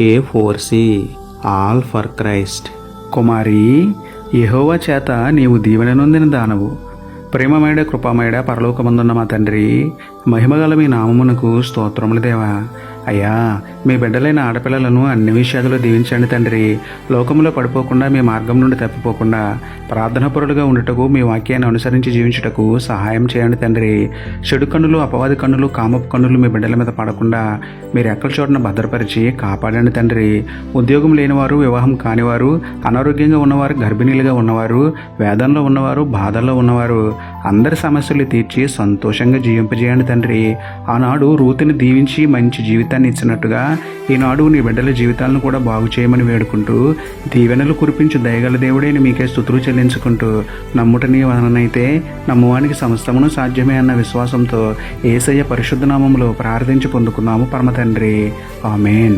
A4C all for Christ. Kumari, Jehovah చేత నీవు దీవెన నొందిన దానవు. ప్రేమమేడ కృపామేడ పరలోకమందున్న మా తండ్రి, మహిమగల మీ నామమునకు స్తోత్రములు దేవా. అయ్యా, మీ బిడ్డలైన ఆడపిల్లలను అన్ని విషయాల్లో దీవించండి తండ్రి. లోకంలో పడిపోకుండా మీ మార్గం నుండి తప్పిపోకుండా ప్రార్థనాపరులుగా ఉండుటకు, మీ వాక్యాన్ని అనుసరించి జీవించుటకు సహాయం చేయండి తండ్రి. చెడు కన్నులు, అపవాది కన్నులు, కామపు కన్నులు మీ బిడ్డల మీద పడకుండా మీరు ఎక్కల చోటున భద్రపరిచి కాపాడండి తండ్రి. ఉద్యోగం లేనివారు, వివాహం కానివారు, అనారోగ్యంగా ఉన్నవారు, గర్భిణీలుగా ఉన్నవారు, వేదంలో ఉన్నవారు, బాధల్లో ఉన్నవారు అందరి సమస్యలు తీర్చి సంతోషంగా జీవింపజేయండి తండ్రి. ఆనాడు రూతుని దీవించి మంచి జీవితాన్ని ఇచ్చినట్టుగా ఈనాడు నీ బిడ్డల జీవితాలను కూడా బాగు చేయమని వేడుకుంటూ, దీవెనలు కురిపించు దయగల దేవుడైన మీకే స్తుతులు చెల్లించుకుంటూ, నమ్ముట నీ వలనైతే నమ్మువానికి సమస్తమును సాధ్యమే అన్న విశ్వాసంతో యేసయ్య పరిశుద్ధ నామములో ప్రార్థించి పొందుకున్నాము పరమ తండ్రి. ఆమేన్.